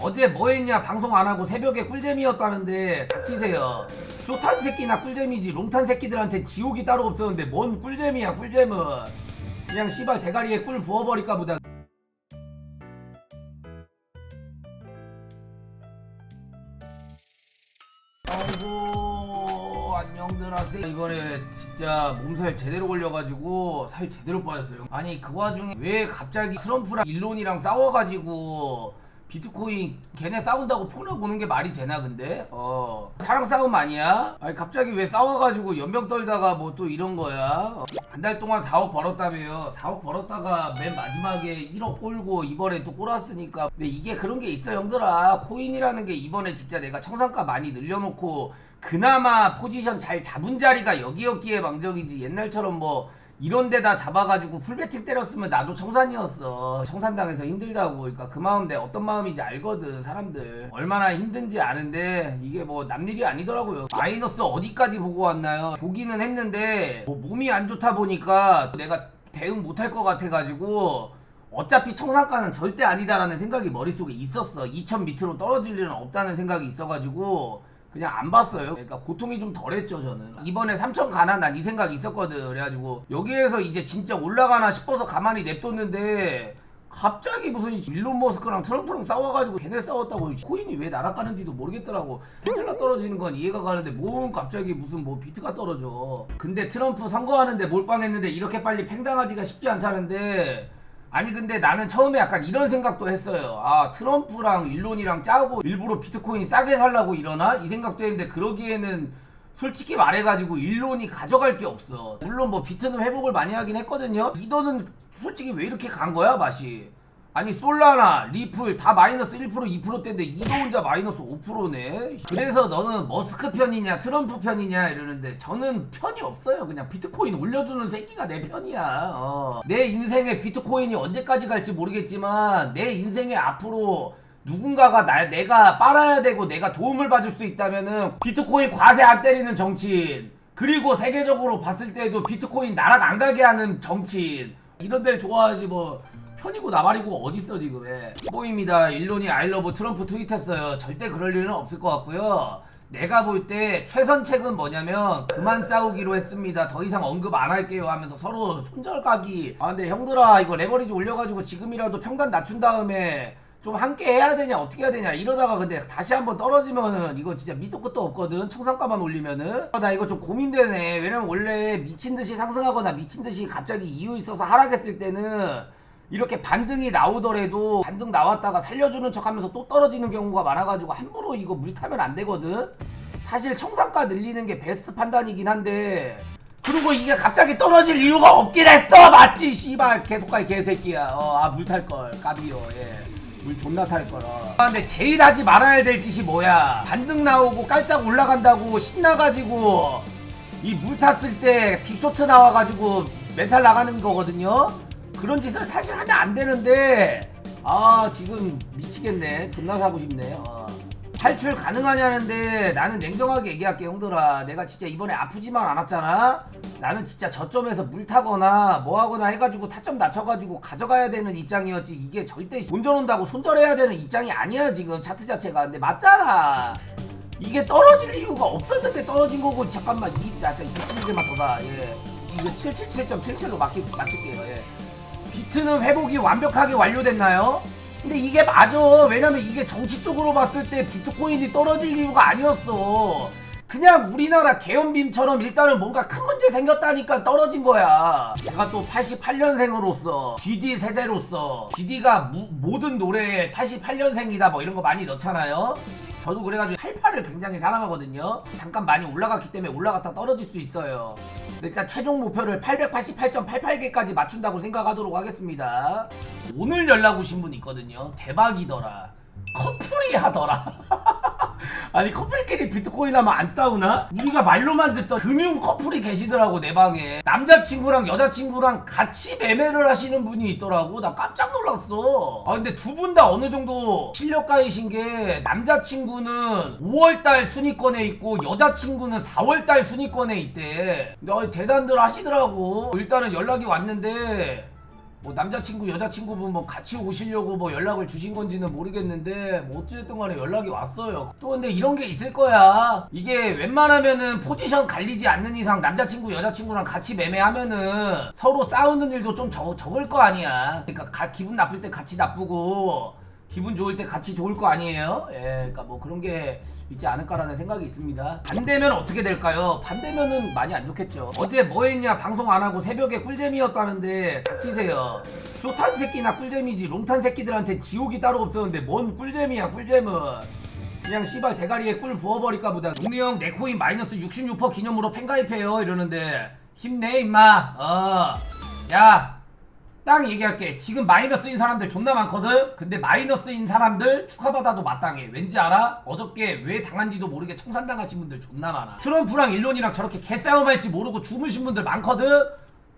어제 뭐 했냐 방송 안 하고 새벽에 꿀잼이었다는데 닥치세요. 쇼탄 새끼나 꿀잼이지 롱탄 새끼들한테 지옥이 따로 없었는데 뭔 꿀잼이야. 꿀잼은 그냥 씨발 대가리에 꿀 부어버릴까 보다. 아이고 안녕들 하세요. 이번에 진짜 몸살 제대로 걸려가지고 살 제대로 빠졌어요. 아니 그 와중에 왜 갑자기 트럼프랑 일론이랑 싸워가지고 비트코인 걔네 싸운다고 폭력 오는 게 말이 되나 근데? 사랑 싸움 아니야? 아니 갑자기 왜 싸워가지고 연병 떨다가 뭐 또 이런 거야? 한 달 동안 4억 벌었다며요. 4억 벌었다가 맨 마지막에 1억 꼴고 이번에 또 꼴았으니까. 근데 이게 그런 게 있어 형들아. 코인이라는 게 이번에 진짜 내가 청산가 많이 늘려놓고 그나마 포지션 잘 잡은 자리가 여기였기에 망정이지. 옛날처럼 뭐 이런 데다 잡아가지고 풀배팅 때렸으면 나도 청산이었어. 청산당해서 힘들다고. 그러니까 그 마음 내 어떤 마음인지 알거든. 사람들 얼마나 힘든지 아는데 이게 뭐 남일이 아니더라고요. 마이너스 어디까지 보고 왔나요? 보기는 했는데 뭐 몸이 안 좋다 보니까 내가 대응 못할 것 같아가지고 어차피 청산가는 절대 아니다라는 생각이 머릿속에 있었어. 2000 밑으로 떨어질 일은 없다는 생각이 있어가지고 그냥 안 봤어요. 그러니까 고통이 좀 덜했죠 저는. 이번에 3000 가나 난 이 생각이 있었거든. 그래가지고 여기에서 이제 진짜 올라가나 싶어서 가만히 냅뒀는데 갑자기 무슨 일론 머스크랑 트럼프랑 싸워가지고 걔네 싸웠다고 코인이 왜 날아가는지도 모르겠더라고. 테슬라 떨어지는 건 이해가 가는데 뭔 갑자기 무슨 뭐 비트가 떨어져. 근데 트럼프 선거하는데 몰빵했는데 이렇게 빨리 팽당하기가 쉽지 않다는데. 아니 근데 나는 처음에 약간 이런 생각도 했어요. 아 트럼프랑 일론이랑 짜고 일부러 비트코인 싸게 살라고 이러나? 이 생각도 했는데 그러기에는 솔직히 말해가지고 일론이 가져갈 게 없어. 물론 뭐 비트는 회복을 많이 하긴 했거든요. 이더는 솔직히 왜 이렇게 간 거야 맛이? 아니 솔라나 리플 다 마이너스 1% 2%대인데 이거 혼자 마이너스 5%네. 그래서 너는 머스크 편이냐 트럼프 편이냐 이러는데 저는 편이 없어요. 그냥 비트코인 올려주는 새끼가 내 편이야. 내 인생에 비트코인이 언제까지 갈지 모르겠지만 내 인생에 앞으로 누군가가 내가 빨아야 되고 내가 도움을 받을 수 있다면은 비트코인 과세 안 때리는 정치인, 그리고 세계적으로 봤을 때도 비트코인 나락 안 가게 하는 정치인, 이런 데를 좋아하지 뭐 편이고 나발이고 어딨어 지금. 보입니다. 일론이 아이러브 트럼프 트윗했어요. 절대 그럴 일은 없을 것 같고요. 내가 볼 때 최선책은 뭐냐면 그만 싸우기로 했습니다. 더 이상 언급 안 할게요 하면서 서로 손절가기. 아 근데 형들아 이거 레버리지 올려가지고 지금이라도 평단 낮춘 다음에 좀 함께 해야 되냐 어떻게 해야 되냐 이러다가 근데 다시 한번 떨어지면은 이거 진짜 밑도 끝도 없거든. 청산가만 올리면은. 나 이거 좀 고민되네. 왜냐면 원래 미친듯이 상승하거나 미친듯이 갑자기 이유 있어서 하락했을 때는 이렇게 반등이 나오더라도 반등 나왔다가 살려주는 척 하면서 또 떨어지는 경우가 많아가지고 함부로 이거 물 타면 안 되거든. 사실 청산가 늘리는 게 베스트 판단이긴 한데 그리고 이게 갑자기 떨어질 이유가 없긴 했어. 맞지 씨발 계속가 개새끼야. 물 탈걸 까비요. 물 존나 탈걸. 근데 제일 하지 말아야 될 짓이 뭐야. 반등 나오고 깔짝 올라간다고 신나가지고 이 물 탔을 때 빅쇼트 나와가지고 멘탈 나가는 거거든요. 그런 짓을 사실 하면 안 되는데 지금 미치겠네. 존나 사고 싶네. 탈출 가능하냐는데 나는 냉정하게 얘기할게 형들아. 내가 진짜 이번에 아프지만 않았잖아. 나는 진짜 저점에서 물 타거나 뭐 하거나 해가지고 타점 낮춰가지고 가져가야 되는 입장이었지. 이게 절대 손절 온다고 손절해야 되는 입장이 아니야 지금 차트 자체가. 근데 맞잖아. 이게 떨어질 이유가 없었는데 떨어진 거고. 잠깐만 이 미친 일만 더다. 이거 777.77로 맞출게요. 비트는 회복이 완벽하게 완료됐나요? 근데 이게 맞아. 왜냐면 이게 정치 쪽으로 봤을 때 비트코인이 떨어질 이유가 아니었어. 그냥 우리나라 계엄빔처럼 일단은 뭔가 큰 문제 생겼다니까 떨어진 거야. 내가 또 88년생으로서 GD 세대로서 GD가 모든 노래에 88년생이다 뭐 이런 거 많이 넣잖아요. 저도 그래가지고 88을 굉장히 사랑하거든요. 잠깐 많이 올라갔기 때문에 올라갔다 떨어질 수 있어요. 일단 최종 목표를 888.88개까지 맞춘다고 생각하도록 하겠습니다. 오늘 연락 오신 분 있거든요. 대박이더라. 커플이 하더라. 아니 커플끼리 비트코인 하면 안 싸우나? 우리가 말로만 듣던 금융 커플이 계시더라고 내 방에. 남자친구랑 여자친구랑 같이 매매를 하시는 분이 있더라고. 나 깜짝 놀랐어. 근데 두 분 다 어느 정도 실력가이신 게 남자친구는 5월달 순위권에 있고 여자친구는 4월달 순위권에 있대. 근데 대단들 하시더라고. 일단은 연락이 왔는데 뭐 남자친구 여자친구분 뭐 같이 오시려고 뭐 연락을 주신 건지는 모르겠는데 뭐 어쨌든 간에 연락이 왔어요. 또 근데 이런 게 있을 거야. 이게 웬만하면은 포지션 갈리지 않는 이상 남자친구 여자친구랑 같이 매매하면은 서로 싸우는 일도 좀 적을 거 아니야. 그러니까 기분 나쁠 때 같이 나쁘고 기분 좋을 때 같이 좋을 거 아니에요? 예, 그러니까 뭐 그런 게 있지 않을까라는 생각이 있습니다. 반대면 어떻게 될까요? 반대면은 많이 안 좋겠죠. 어제 뭐 했냐? 방송 안 하고 새벽에 꿀잼이었다는데 닥치세요. 쇼탄 새끼나 꿀잼이지 롱탄 새끼들한테 지옥이 따로 없었는데 뭔 꿀잼이야 꿀잼은. 그냥 씨발 대가리에 꿀 부어버릴까 보다. 동네 형 내 코인 마이너스 66% 기념으로 팬가입해요 이러는데 힘내 임마. 야 딱 얘기할게. 지금 마이너스인 사람들 존나 많거든? 근데 마이너스인 사람들 축하받아도 마땅해. 왠지 알아? 어저께 왜 당한지도 모르게 청산당하신 분들 존나 많아. 트럼프랑 일론이랑 저렇게 개싸움할지 모르고 죽으신 분들 많거든?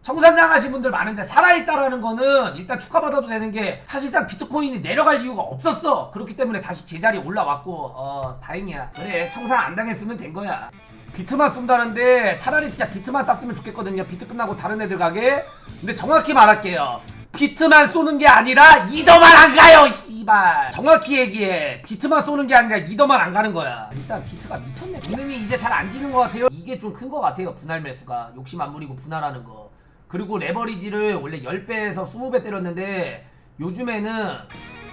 청산당하신 분들 많은데 살아있다라는 거는 일단 축하받아도 되는 게 사실상 비트코인이 내려갈 이유가 없었어. 그렇기 때문에 다시 제자리에 올라왔고 다행이야. 그래 청산 안 당했으면 된 거야. 비트만 쏜다는데 차라리 진짜 비트만 쐈으면 좋겠거든요. 비트 끝나고 다른 애들 가게. 근데 정확히 말할게요. 비트만 쏘는 게 아니라 이더만 안 가요. 이발 정확히 얘기해. 비트만 쏘는 게 아니라 이더만 안 가는 거야. 일단 비트가 미쳤네. 이놈이 이제 잘 안 지는 것 같아요. 이게 좀 큰 것 같아요. 분할 매수가 욕심 안 부리고 분할하는 거. 그리고 레버리지를 원래 10배에서 20배 때렸는데 요즘에는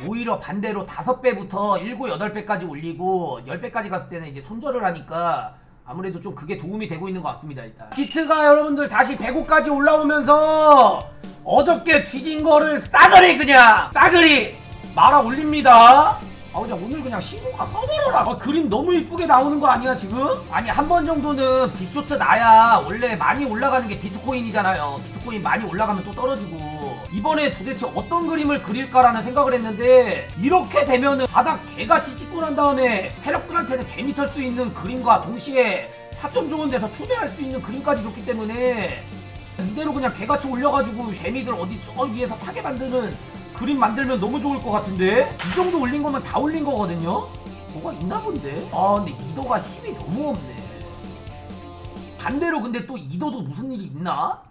오히려 반대로 5배부터 7, 8배까지 올리고 10배까지 갔을 때는 이제 손절을 하니까 아무래도 좀 그게 도움이 되고 있는 것 같습니다. 일단 비트가 여러분들 다시 105까지 올라오면서 어저께 뒤진 거를 싸그리 그냥 싸그리 말아 올립니다. 그냥 오늘 그냥 신고가 써버려라. 그림 너무 이쁘게 나오는 거 아니야 지금? 아니 한 번 정도는 빅쇼트 나야 원래 많이 올라가는 게 비트코인이잖아요. 비트코인 많이 올라가면 또 떨어지고 이번에 도대체 어떤 그림을 그릴까라는 생각을 했는데 이렇게 되면은 바닥 개같이 찍고 난 다음에 세력들한테는 개미 털 수 있는 그림과 동시에 타점 좋은 데서 추대할 수 있는 그림까지 줬기 때문에 이대로 그냥 개같이 올려가지고 개미들 어디 저 위에서 타게 만드는 그림 만들면 너무 좋을 것 같은데? 이 정도 올린 거면 다 올린 거거든요? 뭐가 있나 본데? 근데 이도가 힘이 너무 없네. 반대로 근데 또 이도도 무슨 일이 있나?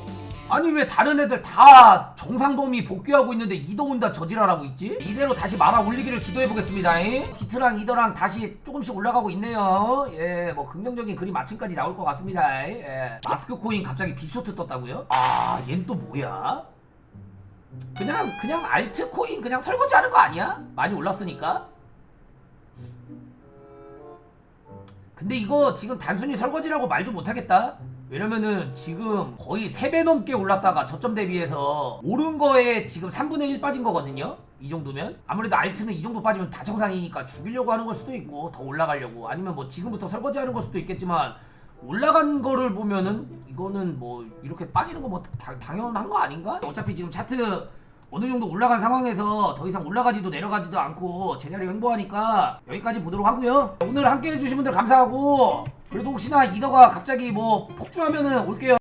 아니 왜 다른 애들 다 정상범위 복귀하고 있는데 이도 혼자 저지랄하고 있지? 이대로 다시 말아 올리기를 기도해보겠습니다. 비트랑 이더랑 다시 조금씩 올라가고 있네요. 예, 뭐 긍정적인 그림 아침까지 나올 것 같습니다. 예. 마스크 코인 갑자기 빅쇼트 떴다고요? 얜 또 뭐야? 그냥 알트코인 그냥 설거지 하는 거 아니야? 많이 올랐으니까. 근데 이거 지금 단순히 설거지라고 말도 못하겠다. 왜냐면은 지금 거의 3배 넘게 올랐다가 저점 대비해서 오른 거에 지금 3분의 1 빠진 거거든요. 이 정도면 아무래도 알트는 이 정도 빠지면 다 정상이니까 죽이려고 하는 걸 수도 있고 더 올라가려고 아니면 뭐 지금부터 설거지 하는 걸 수도 있겠지만 올라간 거를 보면은 이거는 뭐 이렇게 빠지는 거 뭐 당연한 거 아닌가? 어차피 지금 차트 어느 정도 올라간 상황에서 더 이상 올라가지도 내려가지도 않고 제자리에 횡보하니까 여기까지 보도록 하고요. 오늘 함께 해주신 분들 감사하고 그래도 혹시나 이더가 갑자기 뭐 폭주하면은 올게요.